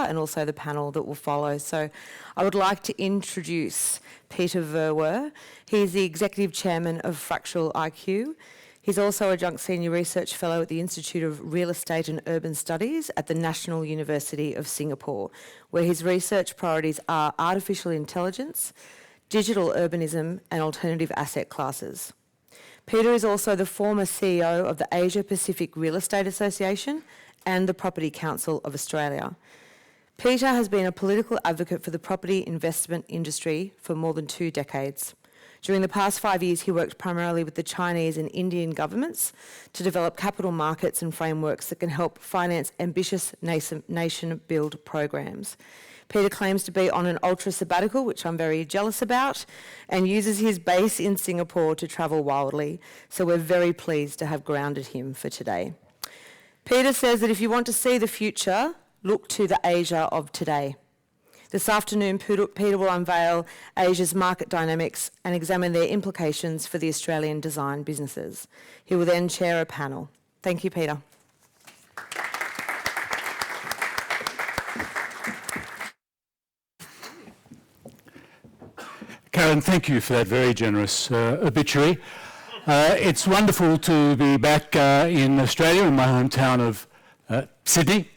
and also the panel that will follow. So I would like to introduce Peter Verwer. He's the Executive Chairman of Fractal IQ. He's also Adjunct Senior Research Fellow at the Institute of Real Estate and Urban Studies at the National University of Singapore, where his research priorities are artificial intelligence, digital urbanism and alternative asset classes. Peter is also the former CEO of the Asia Pacific Real Estate Association and the Property Council of Australia. Peter has been a political advocate for the property investment industry for more than 2 decades. During the past 5 years, he worked primarily with the Chinese and Indian governments to develop capital markets and frameworks that can help finance ambitious nation-build programs. Peter claims to be on an ultra sabbatical, which I'm very jealous about, and uses his base in Singapore to travel wildly. So we're very pleased to have grounded him for today. Peter says that if you want to see the future, look to the Asia of today. This afternoon, Peter will unveil Asia's market dynamics and examine their implications for the Australian design businesses. He will then chair a panel. Thank you, Peter. Karen, thank you for that very generous obituary. It's wonderful to be back in Australia, in my hometown of Sydney.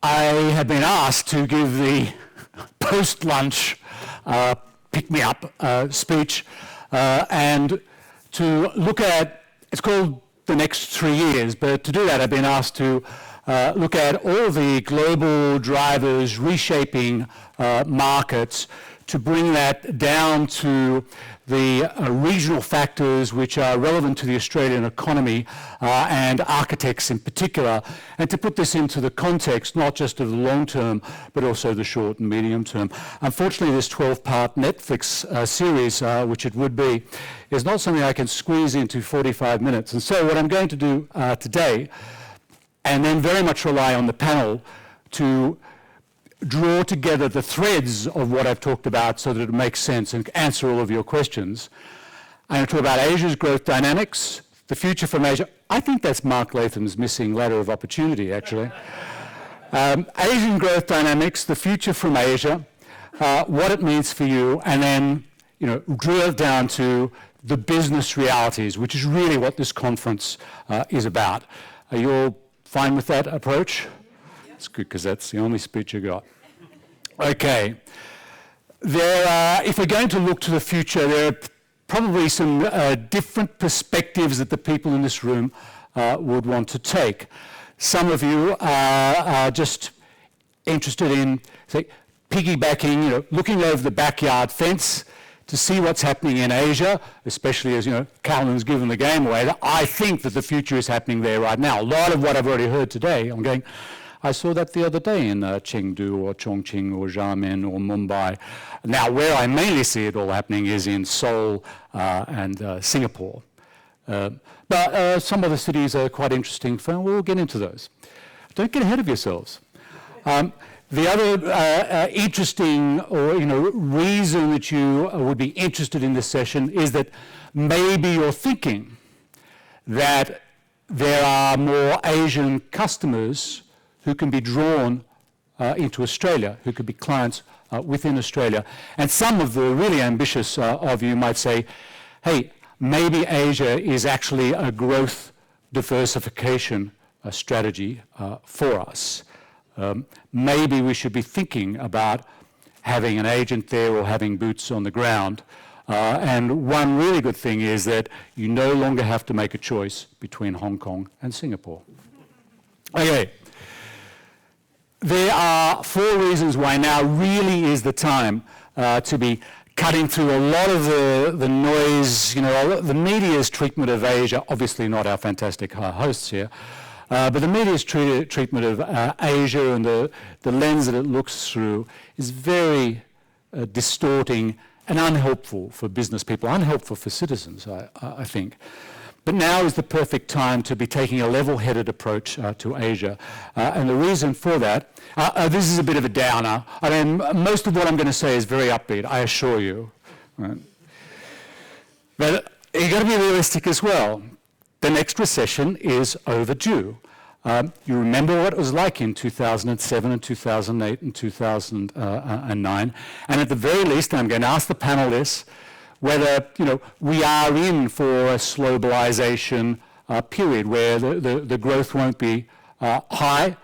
I have been asked to give the post-lunch pick-me-up speech and to look at, it's called the next 3 years, but to do that I've been asked to look at all the global drivers reshaping markets, to bring that down to the regional factors which are relevant to the Australian economy and architects in particular, and to put this into the context not just of the long term but also the short and medium term. Unfortunately, this 12-part Netflix series, which it would be, is not something I can squeeze into 45 minutes. And so what I'm going to do today, and then very much rely on the panel to draw together the threads of what I've talked about so that it makes sense and answer all of your questions. I'm going to talk about Asia's growth dynamics, the future from Asia. I think that's Mark Latham's missing ladder of opportunity, actually. Asian growth dynamics, the future from Asia, what it means for you, and then drill down to the business realities, which is really what this conference is about. Are you all fine with that approach? It's good, because that's the only speech you got. Okay. If we're going to look to the future, there are probably some different perspectives that the people in this room would want to take. Some of you are just interested in, say, piggybacking, looking over the backyard fence to see what's happening in Asia, especially as, Carolyn's given the game away. I think that the future is happening there right now. A lot of what I've already heard today, I'm going, I saw that the other day in Chengdu or Chongqing or Xiamen or Mumbai. Now, where I mainly see it all happening is in Seoul and Singapore. But some other cities are quite interesting. We'll get into those. Don't get ahead of yourselves. The other interesting or reason that you would be interested in this session is that maybe you're thinking that there are more Asian customers who can be drawn into Australia, who could be clients within Australia. And some of the really ambitious of you might say, hey, maybe Asia is actually a growth diversification strategy for us. Maybe we should be thinking about having an agent there or having boots on the ground. And one really good thing is that you no longer have to make a choice between Hong Kong and Singapore. Okay. There are 4 reasons why now really is the time to be cutting through a lot of the noise, the media's treatment of Asia, obviously not our fantastic hosts here, but the media's treatment of Asia and the lens that it looks through is very distorting and unhelpful for business people, unhelpful for citizens, I think. But now is the perfect time to be taking a level-headed approach to Asia. And the reason for that, this is a bit of a downer. I mean, most of what I'm going to say is very upbeat, I assure you. Right? But you've got to be realistic as well. The next recession is overdue. You remember what it was like in 2007 and 2008 and 2009. And at the very least, and I'm going to ask the panel this, whether we are in for a globalization period where the growth won't be high,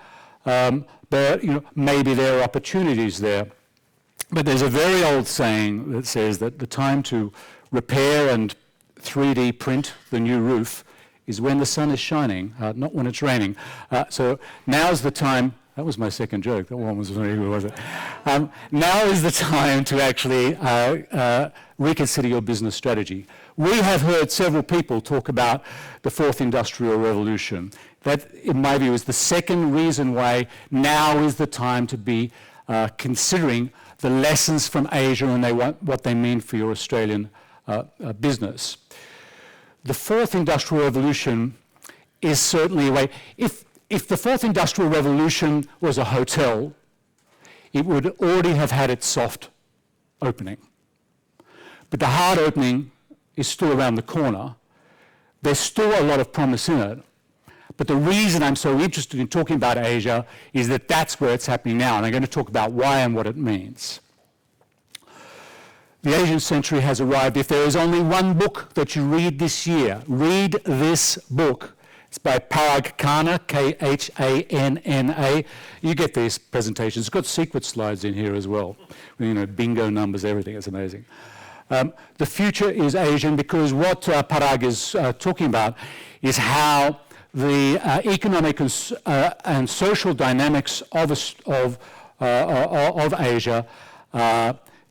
but maybe there are opportunities there. But there's a very old saying that says that the time to repair and 3D print the new roof is when the sun is shining, not when it's raining. So now's the time. That was my second joke. That one was very good, was it? Now is the time to actually reconsider your business strategy. We have heard several people talk about the fourth industrial revolution. That, in my view, is the second reason why now is the time to be considering the lessons from Asia and what they mean for your Australian business. The fourth industrial revolution is certainly a way. If the fourth industrial revolution was a hotel, it would already have had its soft opening. But the hard opening is still around the corner. There's still a lot of promise in it. But the reason I'm so interested in talking about Asia is that that's where it's happening now, and I'm going to talk about why and what it means. The Asian century has arrived. If there is only one book that you read this year, read this book. It's by Parag Khanna, Khanna. You get these presentations. It's got secret slides in here as well. Bingo numbers, everything. It's amazing. The future is Asian because what Parag is talking about is how the economic and social dynamics of Asia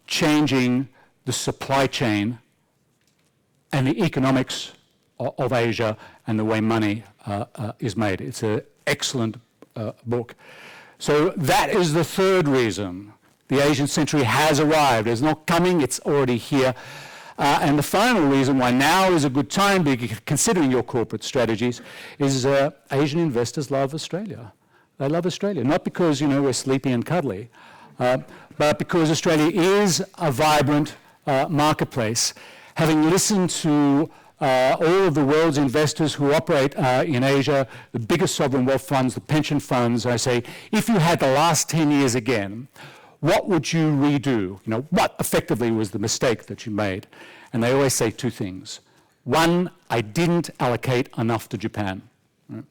changing the supply chain and the economics of Asia and the way money is made. It's an excellent book. So that is the third reason the Asian century has arrived. It's not coming, it's already here. And the final reason why now is a good time, considering your corporate strategies, is Asian investors love Australia. They love Australia, not because we're sleepy and cuddly, but because Australia is a vibrant marketplace. Having listened to all of the world's investors who operate in Asia, the biggest sovereign wealth funds, the pension funds, I say, if you had the last 10 years again, what would you redo? What effectively was the mistake that you made? And they always say two things. One, I didn't allocate enough to Japan. Right?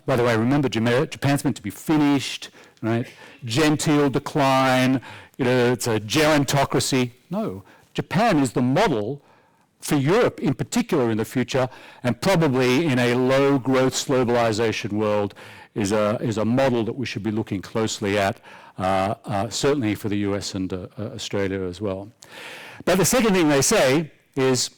By the way, remember, Japan's meant to be finished, right? Genteel decline, it's a gerontocracy. No, Japan is the model for Europe in particular in the future, and probably in a low growth globalization world is a model that we should be looking closely at, certainly for the US and Australia as well. But the second thing they say is,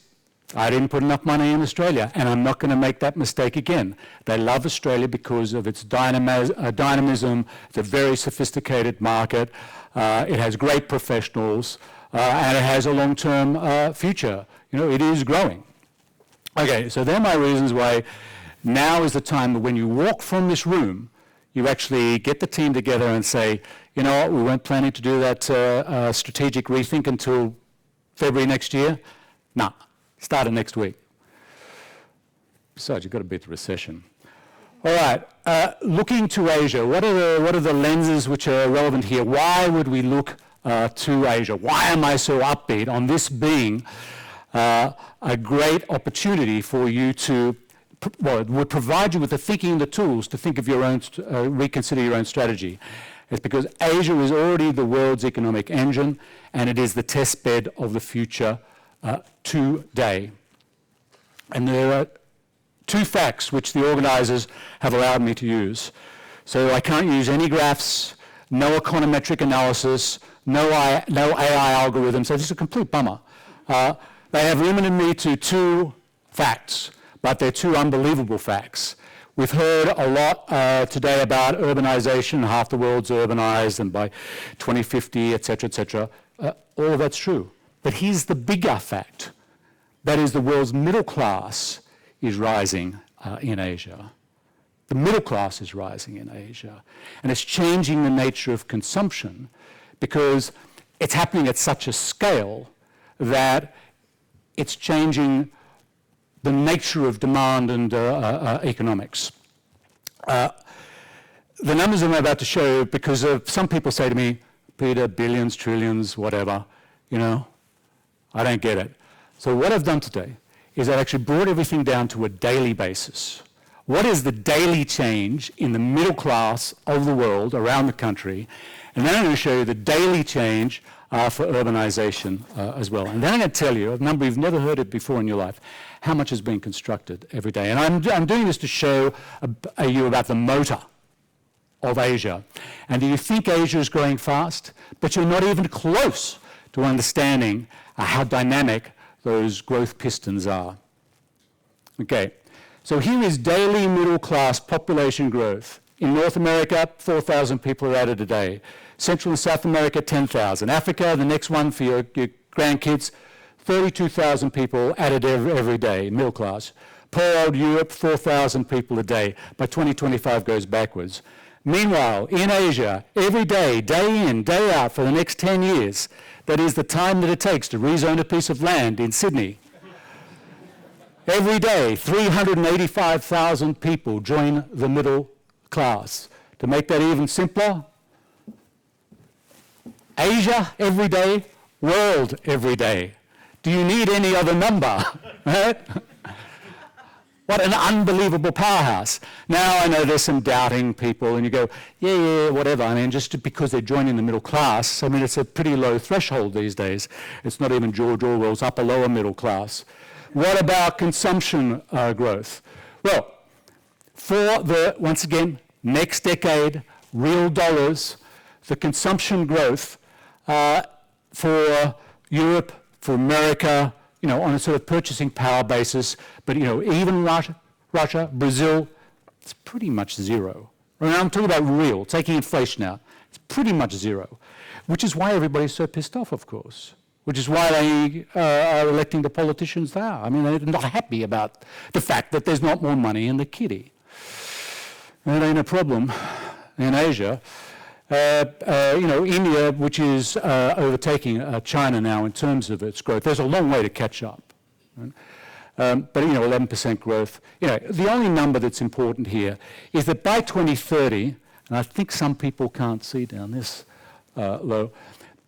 I didn't put enough money in Australia, and I'm not going to make that mistake again. They love Australia because of its dynamism. It's a very sophisticated market. It has great professionals, and it has a long-term future. It is growing. Okay, so they're my reasons why now is the time that when you walk from this room, you actually get the team together and say, you know what, we weren't planning to do that strategic rethink until February next year. Nah, start it next week. Besides, you've got to beat the recession. All right, looking to Asia, what are the lenses which are relevant here? Why would we look to Asia? Why am I so upbeat on this being a great opportunity for you to, well, it would provide you with the thinking and the tools to think of your own, reconsider your own strategy. It's because Asia is already the world's economic engine, and it is the test bed of the future today. And there are two facts which the organizers have allowed me to use. So I can't use any graphs, no econometric analysis, no AI algorithm, so this is a complete bummer. They have limited me to two facts, but they're two unbelievable facts. We've heard a lot today about urbanization, half the world's urbanized, and by 2050, et cetera, all of that's true. But here's the bigger fact. That is, the world's middle class is rising in Asia. The middle class is rising in Asia. And it's changing the nature of consumption because it's happening at such a scale that it's changing the nature of demand and economics. The numbers I'm about to show, because some people say to me, Peter, billions, trillions, whatever, I don't get it. So what I've done today is I've actually brought everything down to a daily basis. What is the daily change in the middle class of the world around the country? And then I'm going to show you the daily change for urbanization as well. And then I'm going to tell you, a number you've never heard it before in your life, how much is being constructed every day. And I'm doing this to show you about the motor of Asia. And do you think Asia is growing fast? But you're not even close to understanding how dynamic those growth pistons are. Okay, so here is daily middle class population growth. In North America, 4,000 people are added a day. Central and South America, 10,000. Africa, the next one for your grandkids, 32,000 people added every day, middle class. Poor old Europe, 4,000 people a day. By 2025 goes backwards. Meanwhile, in Asia, every day, day in, day out, for the next 10 years, that is the time that it takes to rezone a piece of land in Sydney. Every day, 385,000 people join the middle class. To make that even simpler, Asia every day, world every day. Do you need any other number? Right? What an unbelievable powerhouse. Now I know there's some doubting people and you go, yeah, whatever. I mean, just because they're joining the middle class, I mean, it's a pretty low threshold these days. It's not even George Orwell's upper lower middle class. What about consumption growth? Well, for the, once again, next decade, real dollars, the consumption growth for Europe, for America, on a sort of purchasing power basis, but even Russia, Brazil, it's pretty much zero. Right, I'm talking about real, taking inflation out. It's pretty much zero, which is why everybody's so pissed off, of course, which is why they are electing the politicians they are. I mean, they're not happy about the fact that there's not more money in the kitty. That ain't a problem in Asia. India, which is overtaking China now in terms of its growth, there's a long way to catch up. Right? But 11% growth. The only number that's important here is that by 2030, and I think some people can't see down this low,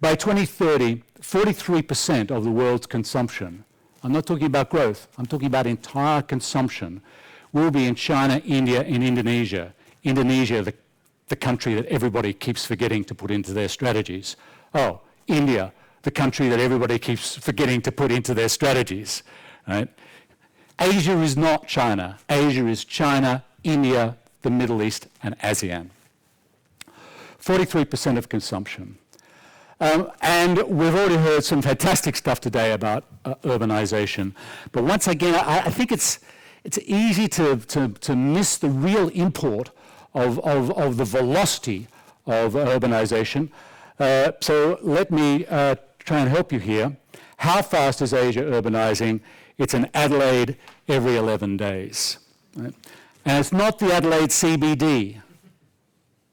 by 2030, 43% of the world's consumption, I'm not talking about growth, I'm talking about entire consumption, will be in China, India, and Indonesia. Indonesia, the country that everybody keeps forgetting to put into their strategies. Oh, India, the country that everybody keeps forgetting to put into their strategies. Right? Asia is not China. Asia is China, India, the Middle East, and ASEAN. 43% of consumption. And we've already heard some fantastic stuff today about urbanization. But once again, I think it's easy to miss the real import of the velocity of urbanization. So let me try and help you here. How fast is Asia urbanizing? It's an Adelaide every 11 days. Right? And it's not the Adelaide CBD,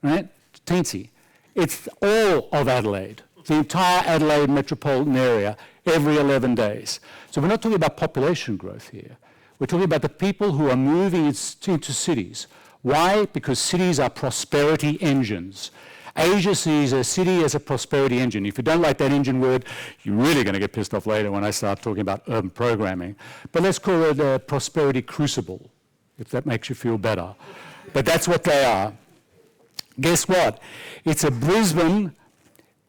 right? Teensy. It's all of Adelaide, the entire Adelaide metropolitan area, every 11 days. So we're not talking about population growth here. We're talking about the people who are moving into cities. Why? Because cities are prosperity engines. Asia sees a city as a prosperity engine. If you don't like that engine word, you're really going to get pissed off later when I start talking about urban programming. But let's call it a prosperity crucible, if that makes you feel better. But that's what they are. Guess what? It's a Brisbane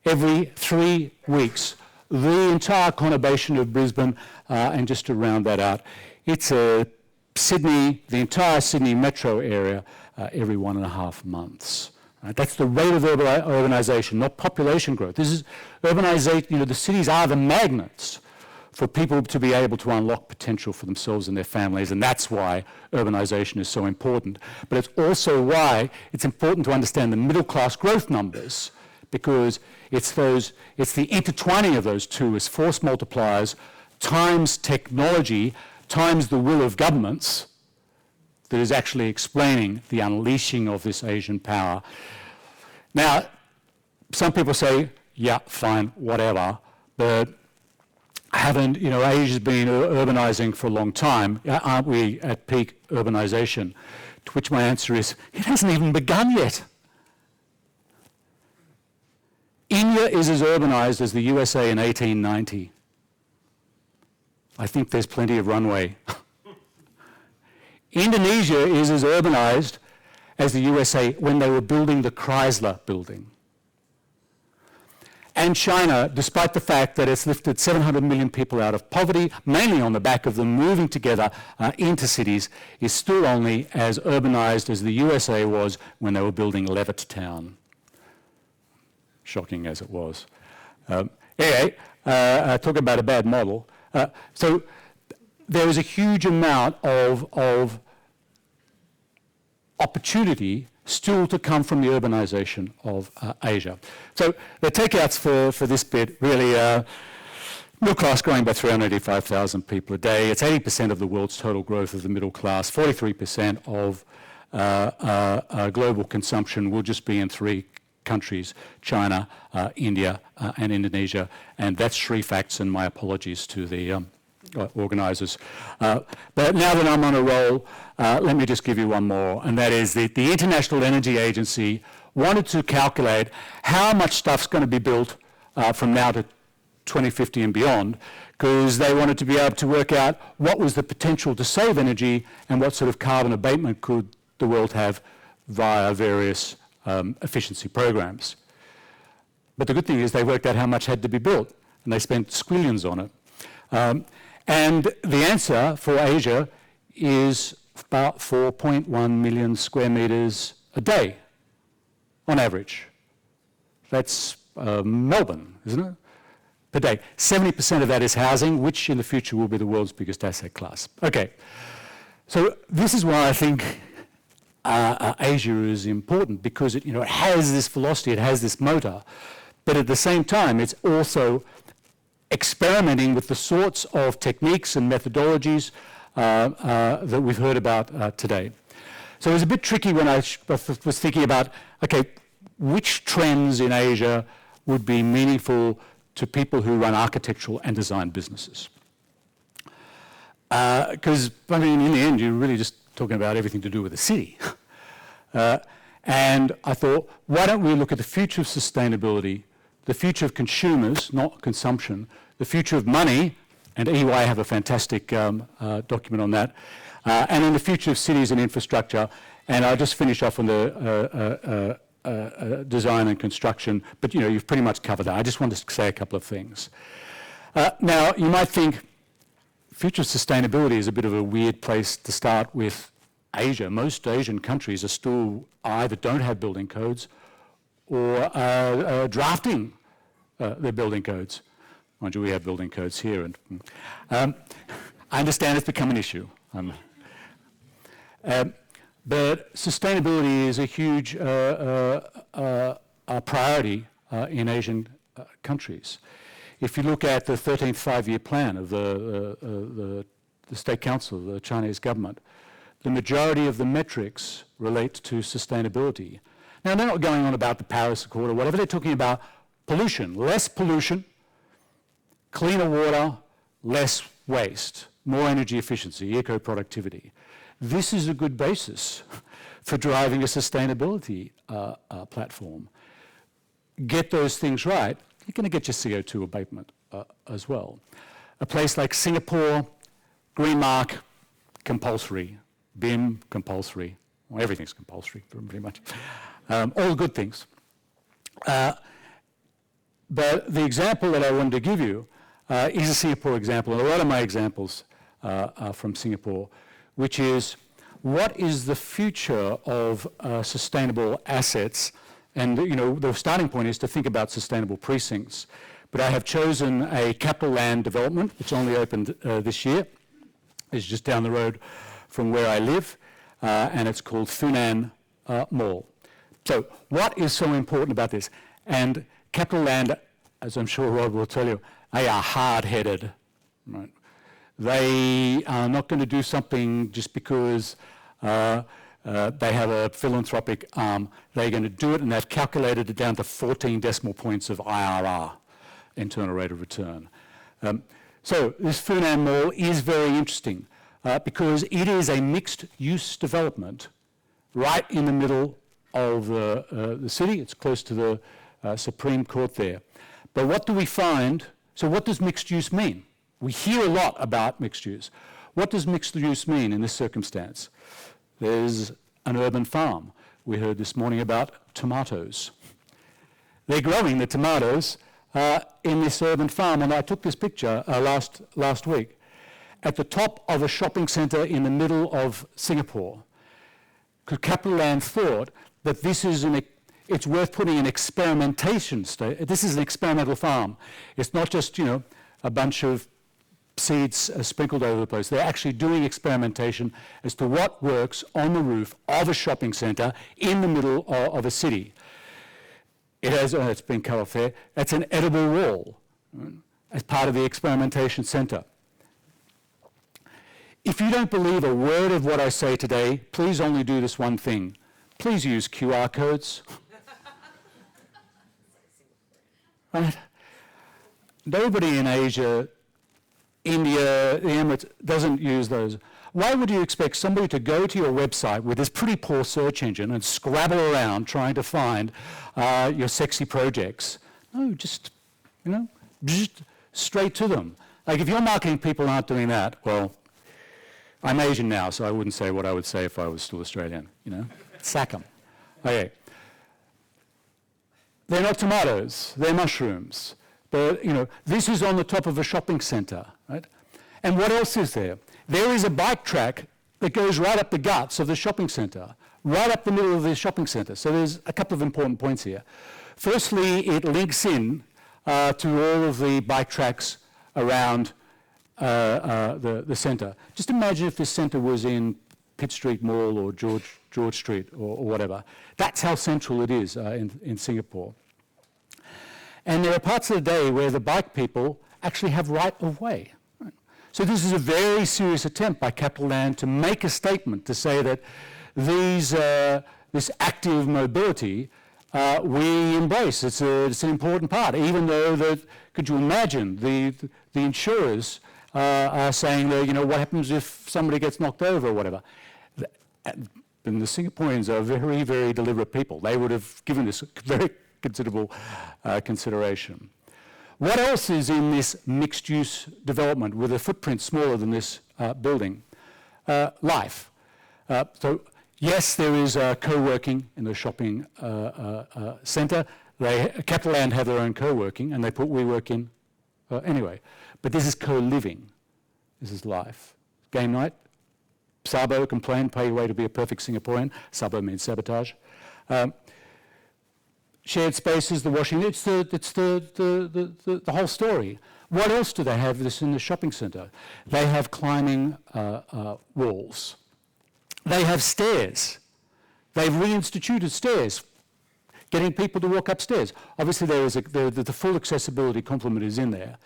every 3 weeks. The entire conurbation of Brisbane, and just to round that out, it's a Sydney, the entire Sydney metro area, every 1.5 months. Right? That's the rate of urbanization, not population growth. This is urbanization. The cities are the magnets for people to be able to unlock potential for themselves and their families, and that's why urbanization is so important. But it's also why it's important to understand the middle class growth numbers, because it's the intertwining of those two as force multipliers times technology times the will of governments that is actually explaining the unleashing of this Asian power. Now, some people say, yeah, fine, whatever, but Asia's been urbanizing for a long time. Aren't we at peak urbanization? To which my answer is, it hasn't even begun yet. India is as urbanized as the USA in 1890. I think there's plenty of runway. Indonesia is as urbanized as the USA when they were building the Chrysler building. And China, despite the fact that it's lifted 700 million people out of poverty, mainly on the back of them moving together into cities, is still only as urbanized as the USA was when they were building Levittown. Shocking as it was. Anyway, talk about a bad model. So there is a huge amount of opportunity still to come from the urbanization of Asia. So the takeouts for this bit really middle class growing by 385,000 people a day. It's 80% of the world's total growth of the middle class. 43% of global consumption will just be in three countries: China, India, and Indonesia. And that's three facts, and my apologies to the organisers. But now that I'm on a roll, let me just give you one more, and that is the International Energy Agency wanted to calculate how much stuff's going to be built from now to 2050 and beyond, because they wanted to be able to work out what was the potential to save energy and what sort of carbon abatement could the world have via various efficiency programs. But the good thing is they worked out how much had to be built, and they spent squillions on it. And the answer for Asia is about 4.1 million square meters a day, on average. That's Melbourne, isn't it? Per day. 70% of that is housing, which in the future will be the world's biggest asset class. Okay, so this is why I think Asia is important, because it has this velocity, it has this motor, but at the same time it's also experimenting with the sorts of techniques and methodologies that we've heard about today. So it was a bit tricky when I was thinking about, okay, which trends in Asia would be meaningful to people who run architectural and design businesses. Because, in the end, you're really just talking about everything to do with the city. And I thought, why don't we look at the future of sustainability, the future of consumers, not consumption, the future of money, and EY have a fantastic document on that, and then the future of cities and infrastructure. And I'll just finish off on the design and construction, but you've pretty much covered that. I just want to say a couple of things. Now, you might think future of sustainability is a bit of a weird place to start with Asia. Most Asian countries are still either don't have building codes or drafting their building codes. Mind you, we have building codes here, and I understand it's become an issue. But sustainability is a huge priority in Asian countries. If you look at the 13th five-year plan of the State Council of the Chinese government, the majority of the metrics relate to sustainability. Now, they're not going on about the Paris Accord or whatever. They're talking about pollution, less pollution, cleaner water, less waste, more energy efficiency, eco-productivity. This is a good basis for driving a sustainability platform. Get those things right, you're going to get your CO2 abatement as well. A place like Singapore, Green Mark, compulsory. BIM, compulsory. Well, everything's compulsory, pretty much. All good things. But the example that I wanted to give you is a Singapore example, and a lot of my examples are from Singapore, which is what is the future of sustainable assets? And the starting point is to think about sustainable precincts. But I have chosen a capital land development, which only opened this year. It's just down the road from where I live, and it's called Funan Mall. So what is so important about this? And capital land, as I'm sure Rod will tell you, they are hard-headed. Right? They are not going to do something just because they have a philanthropic arm. They're going to do it, and they've calculated it down to 14 decimal points of IRR, internal rate of return. So this Funan Mall is very interesting because it is a mixed-use development right in the middle of the city. It's close to the Supreme Court there. But what do we find? So what does mixed use mean? We hear a lot about mixed use. What does mixed use mean in this circumstance? There's an urban farm. We heard this morning about tomatoes. They're growing the tomatoes in this urban farm, and I took this picture last week at the top of a shopping centre in the middle of Singapore. Because Capital Land thought that this is it's worth putting an experimentation state. This is an experimental farm. It's not just, a bunch of seeds sprinkled over the place. They're actually doing experimentation as to what works on the roof of a shopping centre in the middle of a city. It's been cut off there. That's an edible wall as part of the experimentation centre. If you don't believe a word of what I say today, please only do this one thing. Please use QR codes. Right? Nobody in Asia, India, the Emirates doesn't use those. Why would you expect somebody to go to your website with this pretty poor search engine and scrabble around trying to find your sexy projects? No, just straight to them. Like if your marketing people aren't doing that, well, I'm Asian now, so I wouldn't say what I would say if I was still Australian, Sack them. Okay. They're not tomatoes, they're mushrooms. But, this is on the top of a shopping centre, right? And what else is there? There is a bike track that goes right up the guts of the shopping centre, right up the middle of the shopping centre. So there's a couple of important points here. Firstly, it links in to all of the bike tracks around the centre. Just imagine if this centre was in Pitt Street Mall or George Street or whatever. That's how central it is in Singapore. And there are parts of the day where the bike people actually have right of way. Right? So this is a very serious attempt by Capital Land to make a statement to say that this active mobility we embrace. It's an important part, even though could you imagine the insurers are saying that, what happens if somebody gets knocked over or whatever. And the Singaporeans are very, very deliberate people. They would have given this very considerable consideration. What else is in this mixed-use development with a footprint smaller than this building? Life. So yes, there is co-working in the shopping centre. Capital Land have their own co-working, and they put WeWork in anyway. But this is co-living. This is life. Game night. Sabo complained, pay your way to be a perfect Singaporean. Sabo means sabotage. Shared spaces, the washing, it's the whole story. What else do they have this in the shopping centre? They have climbing walls. They have stairs. They've reinstituted stairs, getting people to walk upstairs. Obviously the full accessibility complement is in there.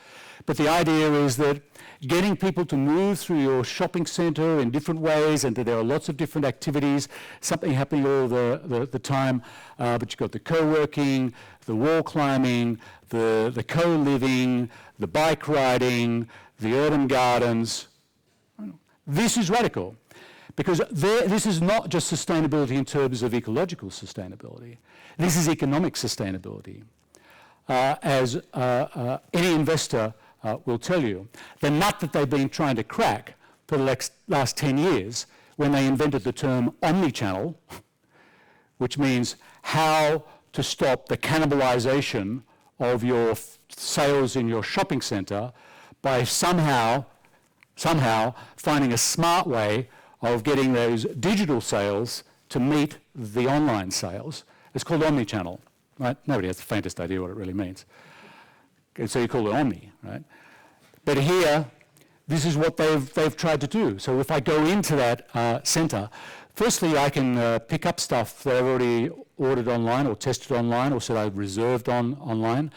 But the idea is that getting people to move through your shopping centre in different ways, and that there are lots of different activities, something happening all the time, but you've got the co-working, the wall climbing, the co-living, the bike riding, the urban gardens. This is radical, because this is not just sustainability in terms of ecological sustainability. This is economic sustainability. As any investor will tell you, the nut that they've been trying to crack for the last 10 years when they invented the term omnichannel, which means how to stop the cannibalization of your sales in your shopping centre by somehow finding a smart way of getting those digital sales to meet the online sales. It's called omnichannel, right? Nobody has the faintest idea what it really means. And so you call it omni, right? But here, this is what they've tried to do. So if I go into that centre, firstly, I can pick up stuff that I've already ordered online or tested online or said I've reserved online.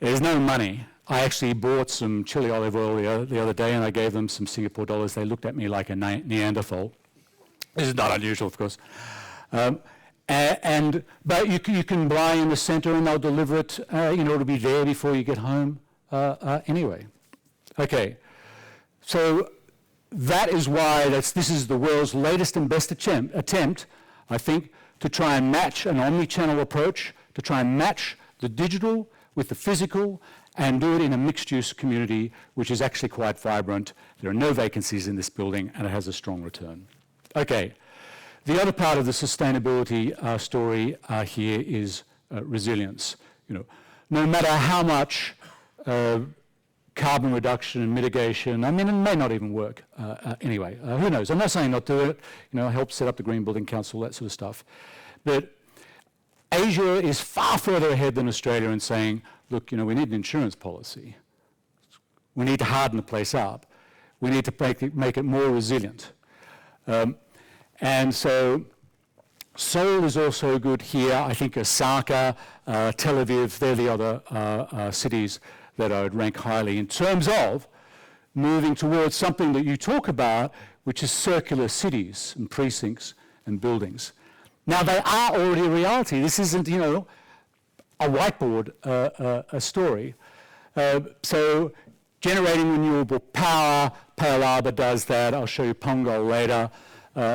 There's no money. I actually bought some chili olive oil the other day, and I gave them some Singapore dollars. They looked at me like a Neanderthal. This is not unusual, of course. But you can buy in the centre, and they'll deliver it. It'll be there before you get home anyway. Okay, so that is why this is the world's latest and best attempt I think, to try and match an omni-channel approach, to try and match the digital with the physical, and do it in a mixed-use community, which is actually quite vibrant. There are no vacancies in this building, and it has a strong return. Okay, the other part of the sustainability story here is resilience. No matter how much carbon reduction and mitigation, I mean, it may not even work anyway. Who knows? I'm not saying not do it. Help set up the Green Building Council, that sort of stuff. But Asia is far further ahead than Australia in saying, look, we need an insurance policy. We need to harden the place up. We need to make it more resilient. And so Seoul is also good here. I think Osaka, Tel Aviv, they're the other cities that I would rank highly in terms of moving towards something that you talk about, which is circular cities and precincts and buildings. Now, they are already a reality. This isn't, a whiteboard a story. So generating renewable power, Pale Arbor does that. I'll show you Pongal later.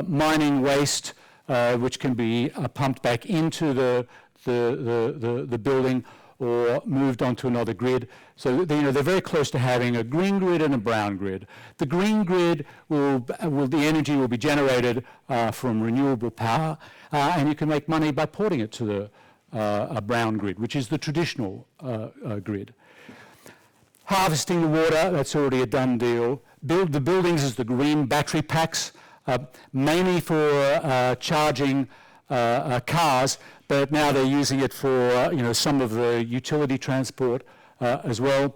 Mining waste, which can be pumped back into the building or moved onto another grid. So they're very close to having a green grid and a brown grid. The green grid the energy will be generated from renewable power, and you can make money by porting it to a brown grid, which is the traditional grid. Harvesting the water, that's already a done deal. Build the buildings as the green battery packs, mainly for charging cars, but now they're using it for some of the utility transport as well.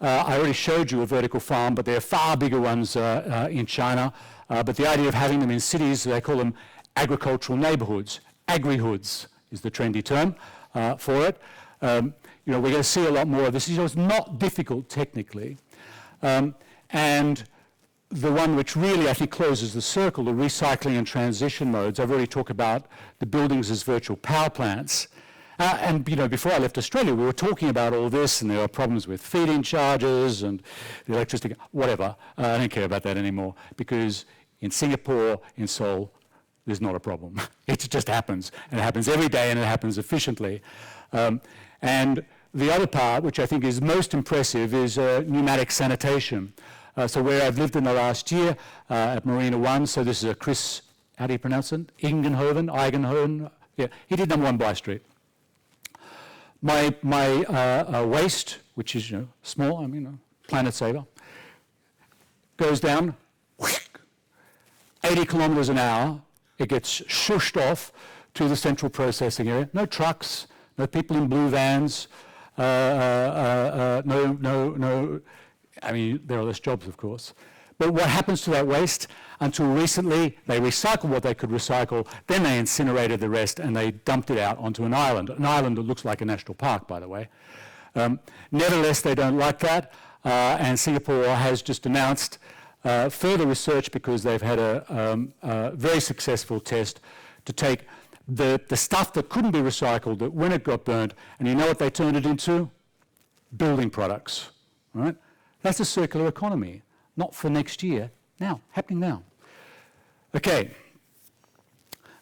I already showed you a vertical farm, but there are far bigger ones in China. But the idea of having them in cities, they call them agricultural neighborhoods. Agri-hoods is the trendy term for it. We're going to see a lot more of this. It's not difficult technically. And the one which really, I think, closes the circle, the recycling and transition modes. I've already talked about the buildings as virtual power plants. And before I left Australia, we were talking about all this, and there are problems with feed-in charges and the electricity, whatever. I don't care about that anymore, because in Singapore, in Seoul, there's not a problem. It just happens, and it happens every day, and it happens efficiently. And the other part, which I think is most impressive, is pneumatic sanitation. So where I've lived in the last year at Marina 1, so this is a Chris, how do you pronounce it? Eigenhoven? Yeah, he did number 1 Bly Street. My waste, which is small, planet saver, goes down, 80 kilometers an hour. It gets shushed off to the central processing area. No trucks, no people in blue vans, no. There are less jobs, of course. But what happens to that waste? Until recently, they recycled what they could recycle, then they incinerated the rest, and they dumped it out onto an island that looks like a national park, by the way. Nevertheless, they don't like that, and Singapore has just announced further research, because they've had a very successful test to take the stuff that couldn't be recycled, that when it got burnt, and you know what they turned it into? Building products, right? That's a circular economy, not for next year, now, happening now. Okay,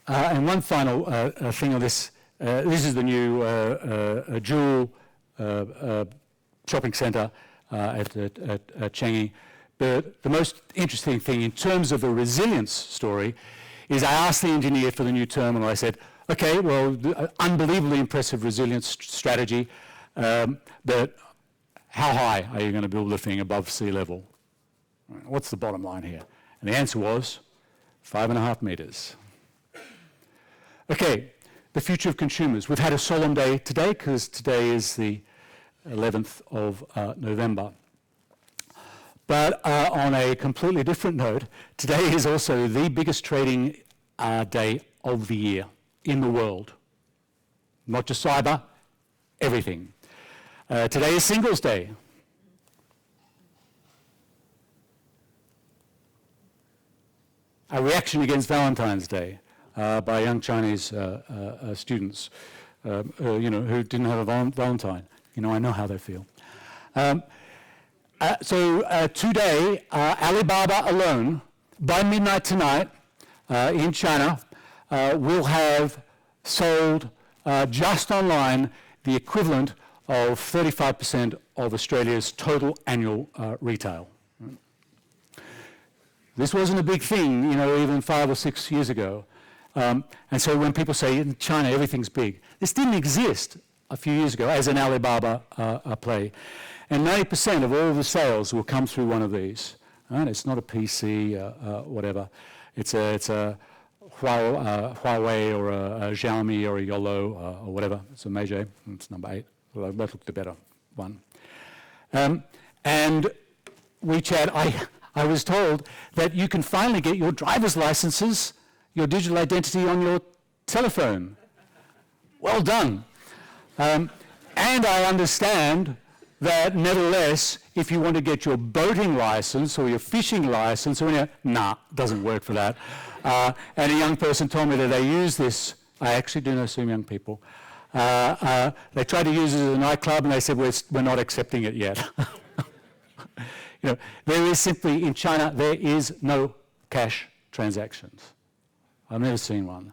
and one final thing on this. This is the new Jewel shopping centre at Changi. But the most interesting thing in terms of the resilience story is I asked the engineer for the new terminal. I said, okay, well, unbelievably impressive resilience strategy, but how high are you going to build the thing above sea level? What's the bottom line here? And the answer was 5.5 meters. Okay, the future of consumers. We've had a solemn day today, because today is the 11th of November. But on a completely different note, today is also the biggest trading day of the year in the world. Not just cyber, everything. Today is Singles Day. A reaction against Valentine's Day by young Chinese students, who didn't have a Valentine. I know how they feel. So today, Alibaba alone, by midnight tonight in China, will have sold just online the equivalent of 35% of Australia's total annual retail. This wasn't a big thing, even 5 or 6 years ago. And so when people say in China everything's big, this didn't exist a few years ago as an Alibaba play. And 90% of all the sales will come through one of these. Right? It's not a PC, whatever. It's a Huawei or a Xiaomi or a YOLO or whatever. It's a Meiji. It's number 8. Well, that looked the better one. And WeChat, I was told that you can finally get your driver's licenses, your digital identity on your telephone. Well done. And I understand that nevertheless, if you want to get your boating license or your fishing license, doesn't work for that. And a young person told me that they use this. I actually do know some young people. They tried to use it as a nightclub, and they said, we're not accepting it yet. There is simply, in China, there is no cash transactions. I've never seen one.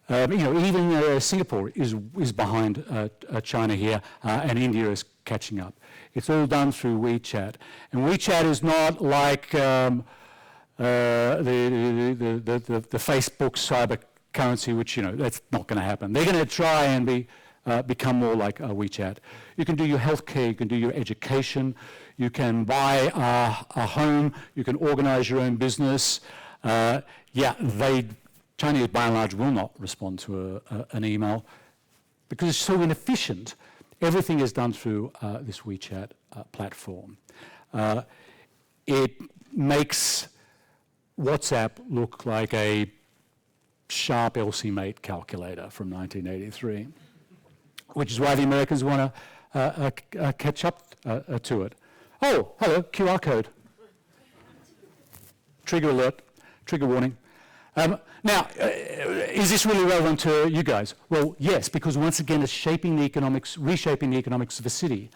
Even Singapore is behind China here, and India is catching up. It's all done through WeChat. And WeChat is not like the Facebook cyber currency, which, that's not going to happen. They're going to try and become more like WeChat. You can do your healthcare, you can do your education, you can buy a home, you can organize your own business. Chinese, by and large, will not respond to an email because it's so inefficient. Everything is done through this WeChat platform. It makes WhatsApp look like a sharp LC-mate calculator from 1983, which is why the Americans want to catch up to it. Oh, hello, QR code. Trigger alert, trigger warning. Now, is this really relevant to you guys? Well, yes, because once again, it's reshaping the economics of a city.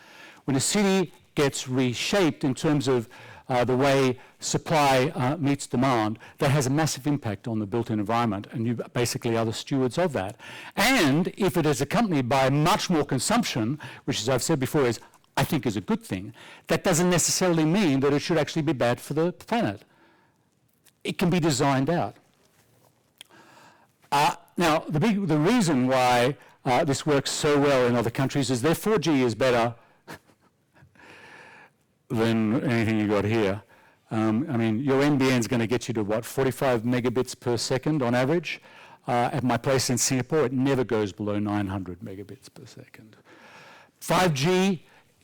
When a city gets reshaped in terms of the way supply meets demand, that has a massive impact on the built-in environment, and you basically are the stewards of that. And if it is accompanied by much more consumption, which, as I've said before, I think is a good thing, that doesn't necessarily mean that it should actually be bad for the planet. It can be designed out. Now, the reason why this works so well in other countries is their 4G is better than anything you got here. Your NBN is going to get you to, 45 megabits per second on average. At my place in Singapore, it never goes below 900 megabits per second. 5G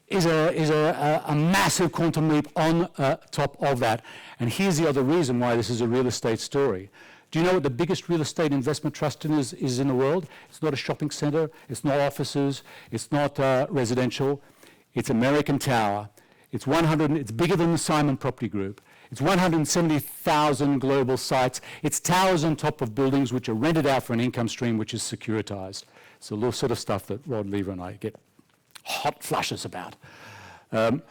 is a massive quantum leap on top of that. And here's the other reason why this is a real estate story. Do you know what the biggest real estate investment trust is in the world? It's not a shopping center, it's not offices, it's not residential. It's American Tower. It's bigger than the Simon Property Group. It's 170,000 global sites. It's towers on top of buildings which are rented out for an income stream which is securitized. It's the little sort of stuff that Rod Lever and I get hot flushes about. And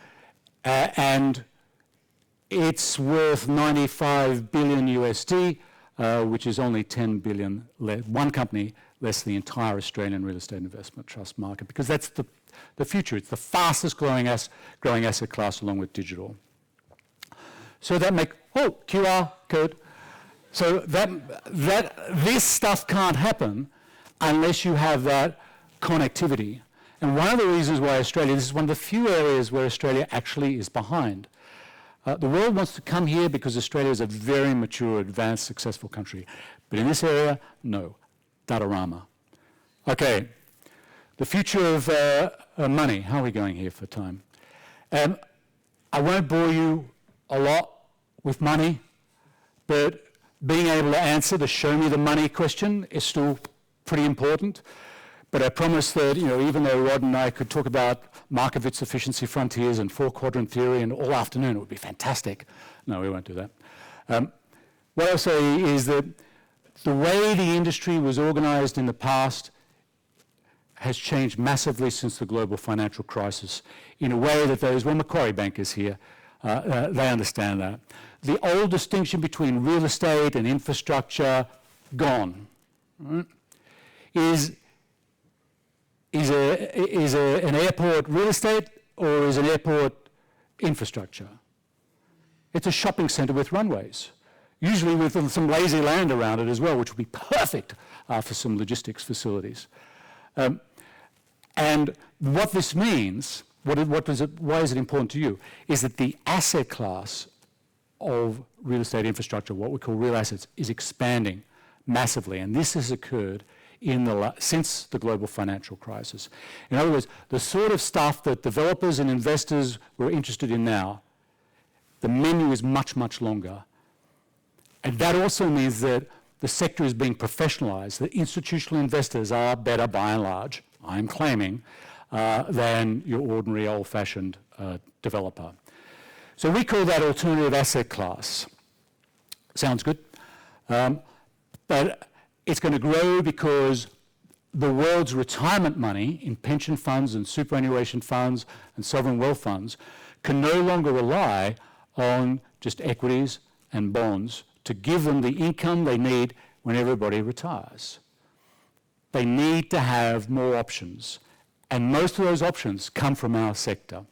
it's worth 95 billion USD, which is only 10 billion, one company less the entire Australian real estate investment trust market, because that's the future. It's the fastest growing asset class along with digital. So QR code. So this stuff can't happen unless you have that connectivity. And one of the reasons why this is one of the few areas where Australia actually is behind. The world wants to come here because Australia is a very mature, advanced, successful country. But in this area, no. Datarama. Okay. The future of money. How are we going here for time? I won't bore you a lot with money, but being able to answer the show me the money question is still pretty important. But I promise that, even though Rod and I could talk about Markovitz efficiency frontiers and four-quadrant theory and all afternoon, it would be fantastic. No, we won't do that. What I'll say is that the way the industry was organized in the past has changed massively since the global financial crisis in a way that Macquarie bankers here, they understand that. The old distinction between real estate and infrastructure gone. Right? Is an airport real estate or is an airport infrastructure? It's a shopping centre with runways, usually with some lazy land around it as well, which would be perfect for some logistics facilities. And what this means, why is it important to you, is that the asset class of real estate infrastructure, what we call real assets, is expanding massively. And this has occurred since the global financial crisis. In other words, the sort of stuff that developers and investors were interested in now, the menu is much, much longer. And that also means that the sector is being professionalized, that institutional investors are better by and large, I'm claiming, than your ordinary old-fashioned developer. So we call that alternative asset class. Sounds good? But it's going to grow because the world's retirement money in pension funds and superannuation funds and sovereign wealth funds can no longer rely on just equities and bonds to give them the income they need when everybody retires. They need to have more options, and most of those options come from our sector.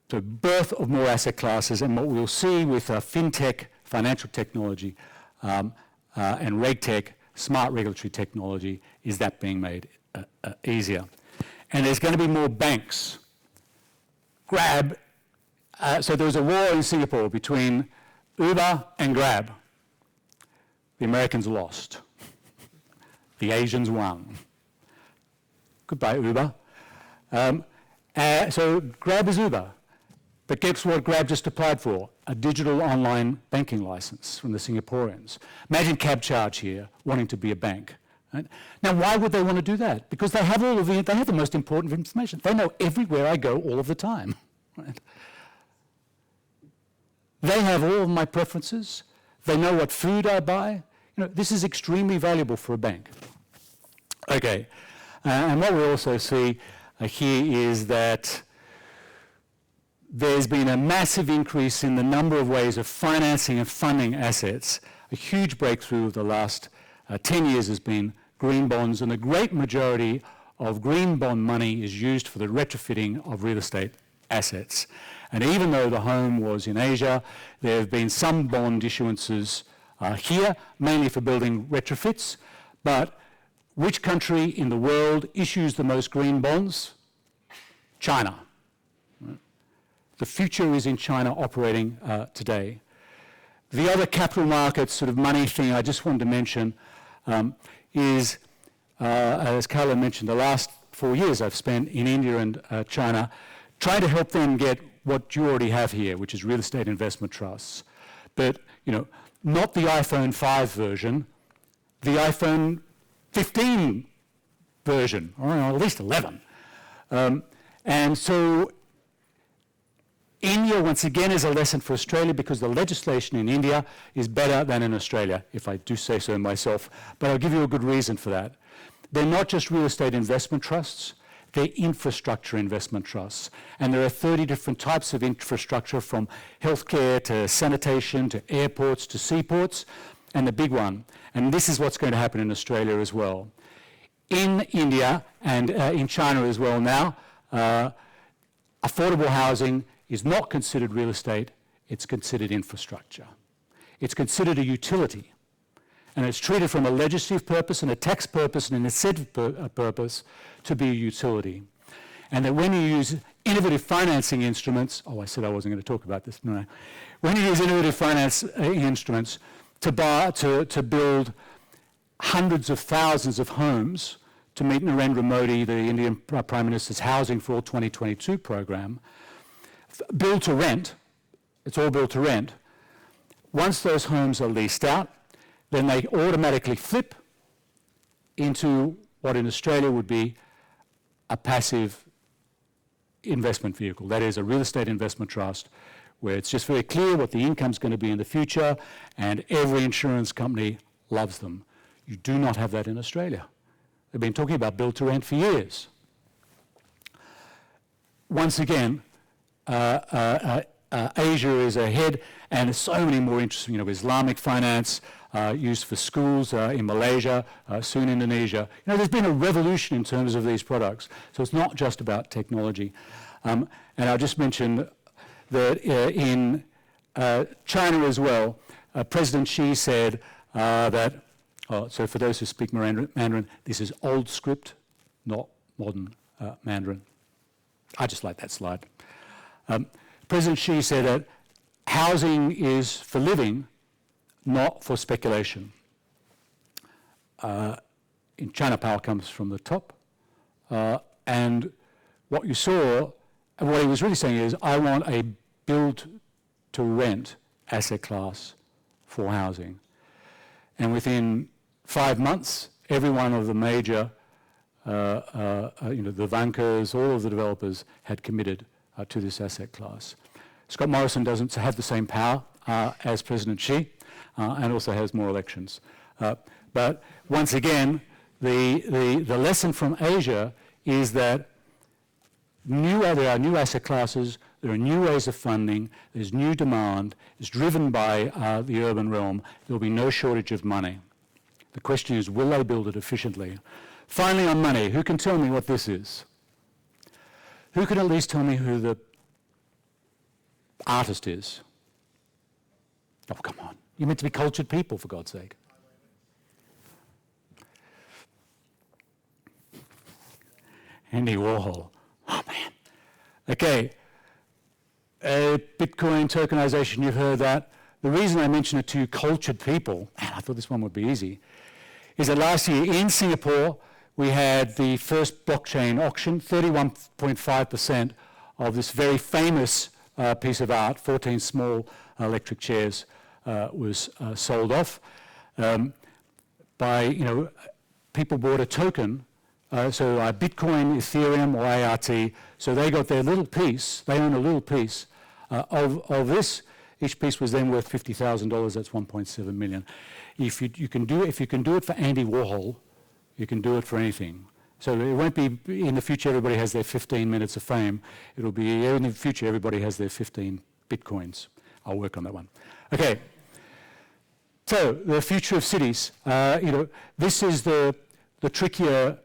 So birth of more asset classes, and what we'll see with fintech, financial technology, and regtech, smart regulatory technology, is that being made easier. And there's going to be more banks. Grab, so there was a war in Singapore between Uber and Grab. The Americans lost. The Asians won. Goodbye, Uber. So Grab is Uber. But guess what Grab just applied for? A digital online banking license from the Singaporeans. Imagine cab charge here, wanting to be a bank. Right? Now, why would they want to do that? Because they have they have the most important information. They know everywhere I go all of the time. Right? They have all of my preferences. They know what food I buy. This is extremely valuable for a bank. Okay, and what we also see here is that there's been a massive increase in the number of ways of financing and funding assets. A huge breakthrough of the last 10 years has been green bonds, and the great majority of green bond money is used for the retrofitting of real estate assets. And even though the home was in Asia, there have been some bond issuances here, mainly for building retrofits. But which country in the world issues the most green bonds? China. The future is in China operating today. The other capital markets sort of money thing I just wanted to mention is, as Carla mentioned, the last 4 years I've spent in India and China trying to help them get what you already have here, which is real estate investment trusts. But, not the iPhone 5 version, the iPhone 15 version, or at least 11. And so India, once again, is a lesson for Australia because the legislation in India is better than in Australia, if I do say so myself. But I'll give you a good reason for that. They're not just real estate investment trusts, they're infrastructure investment trusts. And there are 30 different types of infrastructure, from healthcare to sanitation to airports to seaports, and the big one. And this is what's going to happen in Australia as well. In India and in China as well now, affordable housing is not considered real estate, it's considered infrastructure. It's considered a utility. And it's treated from a legislative purpose and a tax purpose and an incentive purpose to be a utility. And that when you use innovative financing instruments, I said I wasn't going to talk about this, no. When you use innovative finance instruments to build hundreds of thousands of homes to meet Narendra Modi, the Indian Prime Minister's Housing for All 2022 program, build to rent, it's all built to rent. Once those homes are leased out, then they automatically flip into what in Australia would be a passive investment vehicle. That is a real estate investment trust, where it's just very clear what the income's going to be in the future, and every insurance company loves them. You do not have that in Australia. They've been talking about build to rent for years. Once again, a Asia is ahead, and there's so many more interesting, Islamic finance used for schools in Malaysia, soon Indonesia. There's been a revolution in terms of these products. So it's not just about technology. And I'll just mention that in China as well, President Xi said that, so for those who speak Mandarin, this is old script, not modern Mandarin. I just like that slide. President Xi said that housing is for living, not for speculation. In China, power comes from the top. And what you saw, and what he was really saying is, I want a build-to-rent asset class for housing. And within 5 months, every one of the major, the bankers, all of the developers had committed to this asset class. Scott Morrison doesn't have the same power as President Xi, and also has more elections. But once again, the lesson from Asia is that there are new asset classes, there are new ways of funding, there's new demand, it's driven by the urban realm, there will be no shortage of money. The question is, will they build it efficiently? Finally, on money, who can tell me what this is? Who can at least tell me who the artist is? Oh, come on. You're meant to be cultured people, for God's sake. Andy Warhol. Oh, man. Okay. Bitcoin tokenization, you've heard that. The reason I mention it to you, cultured people, man, I thought this one would be easy, is that last year in Singapore, we had the first blockchain auction. 31.5% of this very famous piece of art, 14 small electric chairs, was sold off. People bought a token, so Bitcoin, Ethereum, or ART, so they got their little piece, they own a little piece of this. Each piece was then worth $50,000, that's 1.7 million. If you can do it for Andy Warhol, you can do it for anything. So it won't be in the future everybody has their 15 minutes of fame. It'll be in the future everybody has their 15 Bitcoins. I'll work on that one. Okay. So the future of cities. This is the trickier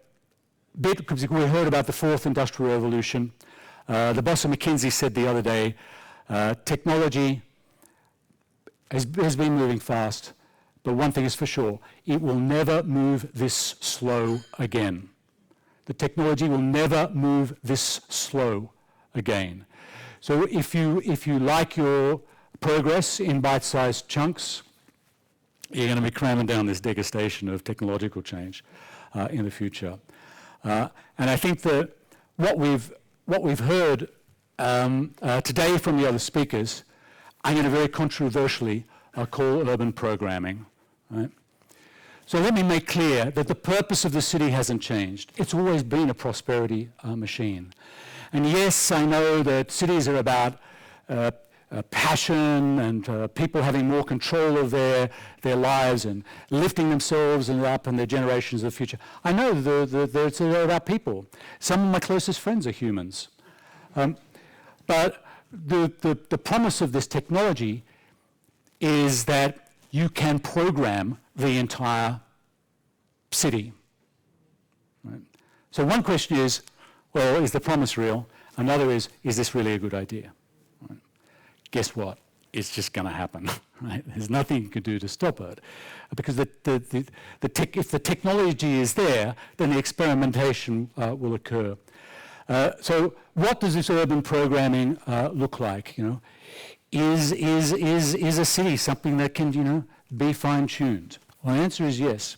bit, because we heard about the fourth industrial revolution. The boss of McKinsey said the other day, technology has been moving fast, but one thing is for sure, it will never move this slow again. The technology will never move this slow again. So if you like your progress in bite-sized chunks, you're going to be cramming down this degustation of technological change in the future. And I think that what we've heard today from the other speakers, I'm going to very controversially call urban programming. Right? So let me make clear that the purpose of the city hasn't changed. It's always been a prosperity machine. And yes, I know that cities are about passion and people having more control of their lives and lifting themselves and up and their generations of the future. I know that they're about people. Some of my closest friends are humans. But the promise of this technology is that you can program the entire city. Right? So one question is, well, is the promise real? Another is this really a good idea? Right? Guess what? It's just going to happen. Right? There's nothing you can do to stop it. Because if the technology is there, then the experimentation will occur. So what does this urban programming look like? Is a city something that can, be fine-tuned? Well, the answer is yes.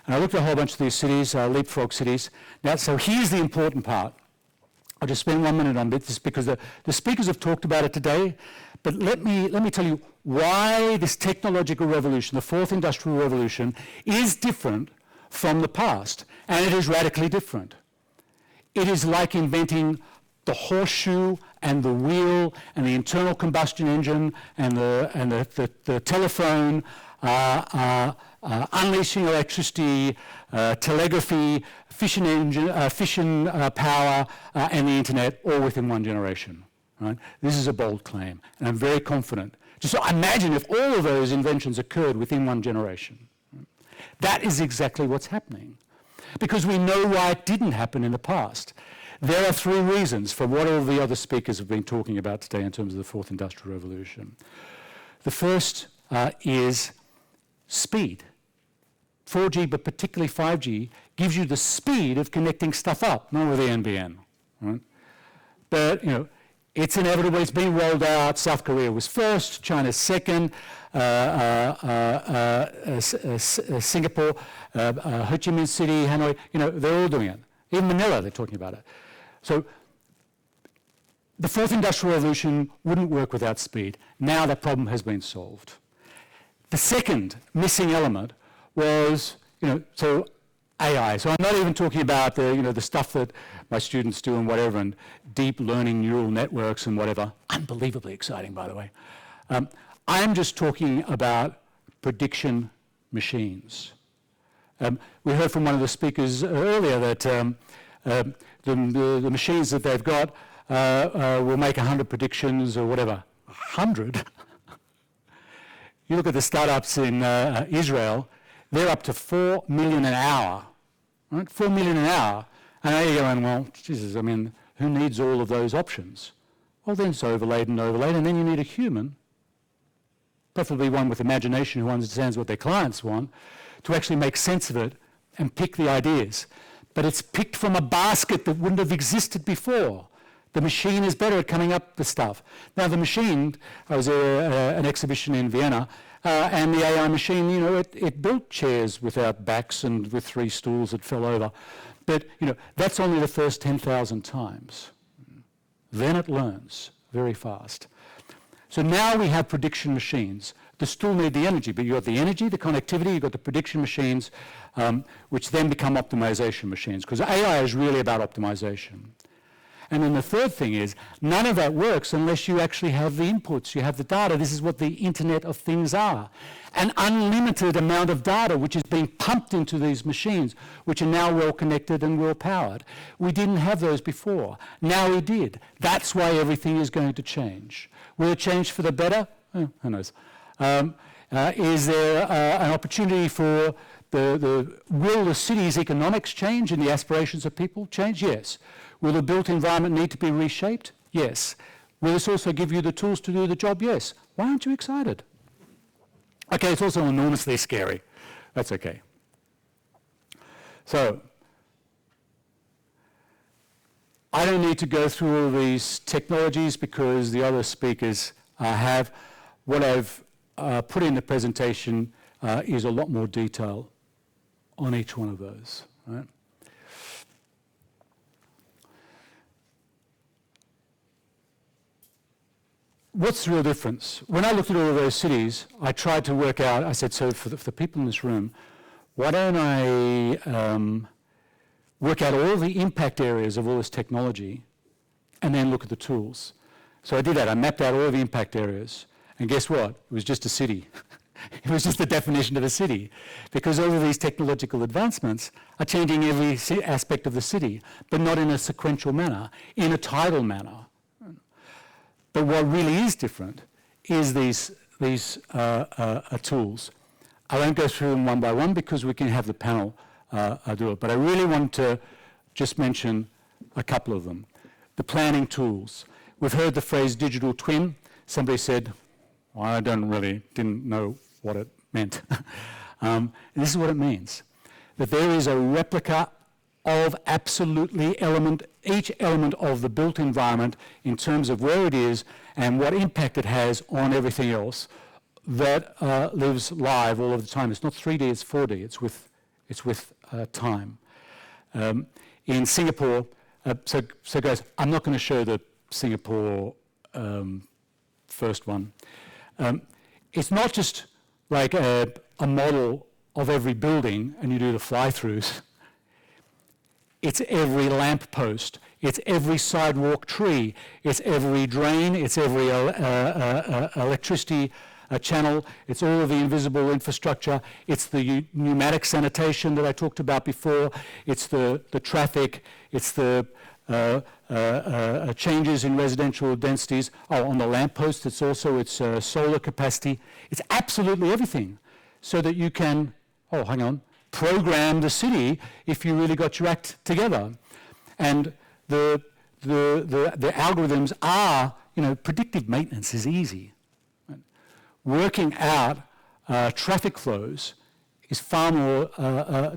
And I looked at a whole bunch of these cities, leapfrog cities. Now, so here's the important part. I'll just spend 1 minute on this because the speakers have talked about it today. But let me tell you why this technological revolution, the fourth industrial revolution, is different from the past. And it is radically different. It is like inventing the horseshoe and the wheel and the internal combustion engine and the telephone, unleashing electricity, telegraphy, fission power, and the internet all within one generation. right? This is a bold claim, and I'm very confident. Just so imagine if all of those inventions occurred within one generation. That is exactly what's happening, because we know why it didn't happen in the past. There are three reasons for what all the other speakers have been talking about today in terms of the fourth industrial revolution. The first is speed. 4G, but particularly 5G, gives you the speed of connecting stuff up, not with the NBN. Right? But, it's inevitable. It's been rolled out. South Korea was first, China's second, Singapore, Ho Chi Minh City, Hanoi, they're all doing it. Even Manila, they're talking about it. So the fourth industrial revolution wouldn't work without speed. Now that problem has been solved. The second missing element was, so AI. So I'm not even talking about the stuff that my students do and whatever, and deep learning neural networks and whatever. Unbelievably exciting, by the way. I'm just talking about prediction machines. We heard from one of the speakers earlier that the machines that they've got will make 100 predictions or whatever. 100? You look at the startups in Israel, they're up to 4 million an hour, right? 4 million an hour. And now you're going, well, Jesus, who needs all of those options? Well, then it's overlaid, and then you need a human, preferably one with imagination who understands what their clients want, to actually make sense of it and pick the ideas. But it's picked from a basket that wouldn't have existed before. The machine is better at coming up with stuff. Now the machine, I was at an exhibition in Vienna, and the AI machine, it built chairs without backs and with 3 stools that fell over. But, that's only the first 10,000 times. Then it learns very fast. So now we have prediction machines. They still need the energy, but you've got the energy, the connectivity, you've got the prediction machines, which then become optimization machines, because AI is really about optimization. And then the third thing is, none of that works unless you actually have the inputs, you have the data. This is what the Internet of Things are. An unlimited amount of data which is being pumped into these machines, which are now well connected and well powered. We didn't have those before. Now we did. That's why everything is going to change. Will it change for the better? Who knows? Is there an opportunity for will the city's economics change and the aspirations of people change? Yes. Will the built environment need to be reshaped? Yes. Will this also give you the tools to do the job? Yes. Why aren't you excited? Okay, it's also enormously scary. That's okay. So, I don't need to go through all these technologies because the other speakers have. What I've put in the presentation is a lot more detail on each one of those. Right? What's the real difference? When I looked at all of those cities, I tried to work out, I said, so for the people in this room, why don't I work out all the impact areas of all this technology and then look at the tools? So I did that. I mapped out all the impact areas. And guess what? It was just a city. It was just the definition of a city. Because all of these technological advancements are changing every aspect of the city, but not in a sequential manner, in a tidal manner. But what really is different is these tools. I won't go through them one by one because we can have the panel do it. But I really want to just mention a couple of them. The planning tools. We've heard the phrase digital twin. Somebody said, well, I didn't know what it meant. And this is what it means. That there is a replica of absolutely each element of the built environment in terms of where it is and what impact it has on everything else that lives live all of the time. It's not 3D, it's 4D. It's with time. In Singapore, so guys, I'm not going to show the Singapore first one. It's not just like a model of every building and you do the fly-throughs. It's every lamp post, it's every sidewalk tree, it's every drain, it's every electricity channel, it's all of the invisible infrastructure, it's the pneumatic sanitation that I talked about before, it's the traffic, it's the changes in residential densities. Oh, on the lamppost, it's also its solar capacity. It's absolutely everything, so that you can, program the city if you really got your act together. And the algorithms are, predictive maintenance is easy. Working out traffic flows is far more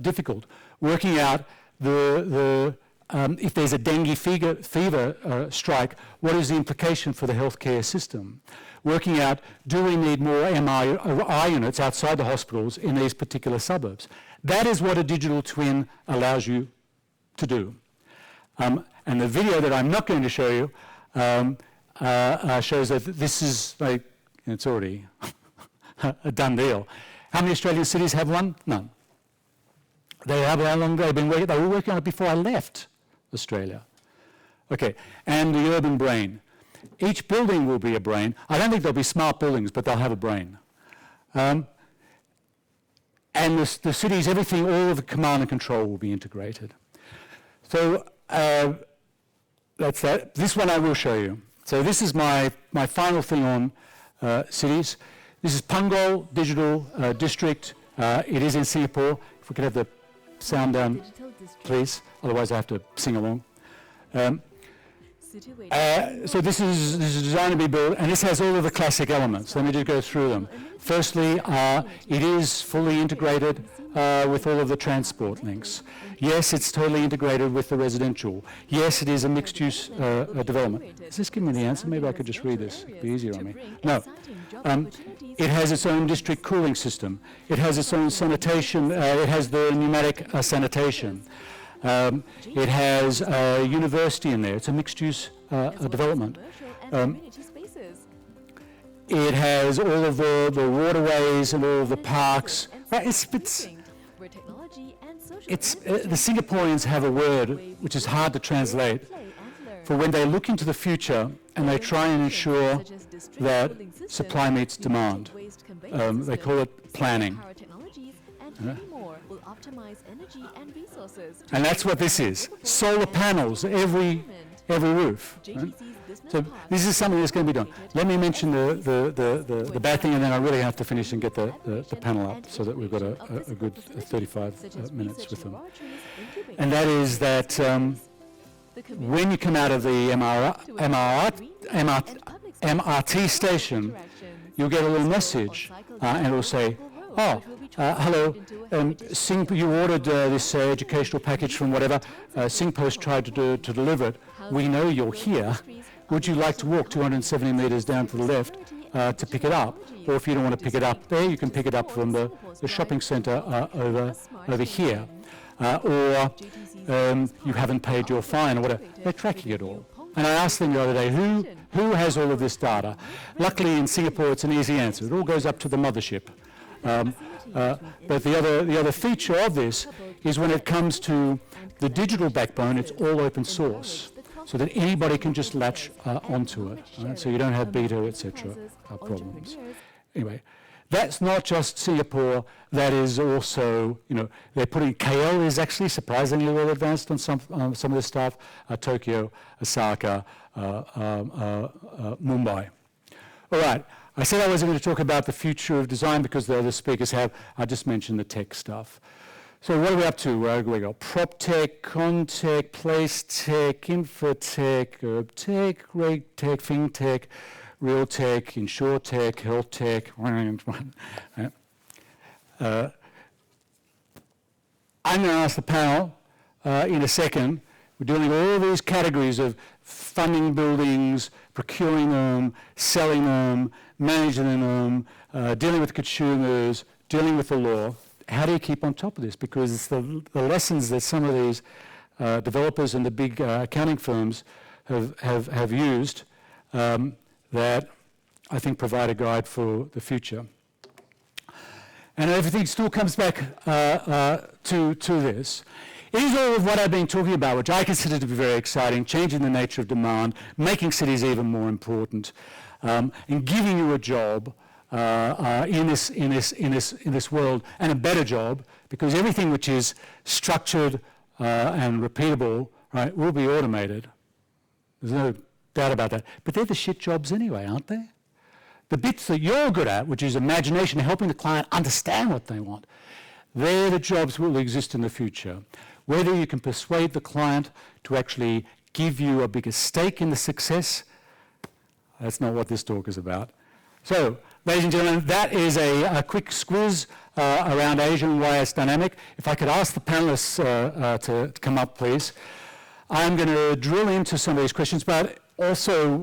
difficult. Working out if there's a dengue fever strike, what is the implication for the healthcare system? Working out, do we need more MRI units outside the hospitals in these particular suburbs? That is what a digital twin allows you to do. And the video that I'm not going to show you shows that this is it's already a done deal. How many Australian cities have one? None. How long they've been working? They were working on it before I left Australia. Okay, and the urban brain. Each building will be a brain. I don't think they'll be smart buildings, but they'll have a brain. And the cities, everything, all of the command and control will be integrated. So that's that. This one I will show you. So this is my final thing on cities. This is Punggol Digital District. It is in Singapore. If we could have the sound down, please. Otherwise I have to sing along. So this is designed to be built, and this has all of the classic elements. Let me just go through them. Firstly, it is fully integrated with all of the transport links. Yes, it's totally integrated with the residential. Yes, it is a mixed-use development. Is this giving me the answer? Maybe I could just read this. It'd be easier on me. No. It has its own district cooling system. It has its own sanitation. It has the pneumatic sanitation. It has a university in there. It's a mixed-use development. It has all of the waterways and all of the parks. The Singaporeans have a word which is hard to translate for when they look into the future and they try and ensure that supply meets demand. They call it planning. And that's what this is. Solar panels, every roof. Right? So this is something that's going to be done. Let me mention the bad thing, and then I really have to finish and get the panel up so that we've got a good 35 minutes with them. And that is that when you come out of the MRT station, you'll get a little message, and it'll say, hello, Sing, you ordered this educational package from whatever. SingPost tried to deliver it. We know you're here. Would you like to walk 270 metres down to the left to pick it up? Or if you don't want to pick it up there, you can pick it up from the shopping centre over here. Or you haven't paid your fine or whatever. They're tracking it all. And I asked them the other day, who has all of this data? Luckily in Singapore it's an easy answer. It all goes up to the mothership. But the other feature of this is when it comes to the digital backbone, it's all open source, so that anybody can just latch onto it. Right? So you don't have beta, etc. problems. Anyway, that's not just Singapore. That is also, they're putting KL is actually surprisingly well advanced on some of this stuff. Tokyo, Osaka, Mumbai. All right. I said I wasn't going to talk about the future of design because the other speakers have. I just mentioned the tech stuff. So what are we up to? We got prop tech, con tech, place tech, infotech, herb tech, reg tech, fintech, real tech, insure tech, health tech. I'm going to ask the panel in a second. We're dealing with all these categories of funding buildings, procuring them, selling them, managing them, dealing with consumers, dealing with the law. How do you keep on top of this? Because it's the lessons that some of these developers and the big accounting firms have used that I think provide a guide for the future. And everything still comes back to this. It is all of what I've been talking about, which I consider to be very exciting, changing the nature of demand, making cities even more important, and giving you a job in this world, and a better job, because everything which is structured and repeatable right, will be automated. There's no doubt about that. But they're the shit jobs anyway, aren't they? The bits that you're good at, which is imagination, helping the client understand what they want, they're the jobs that will exist in the future. Whether you can persuade the client to actually give you a bigger stake in the success, that's not what this talk is about. So, ladies and gentlemen, that is a quick squiz around Asia and why it's dynamic. If I could ask the panelists to come up, please. I'm going to drill into some of these questions, but also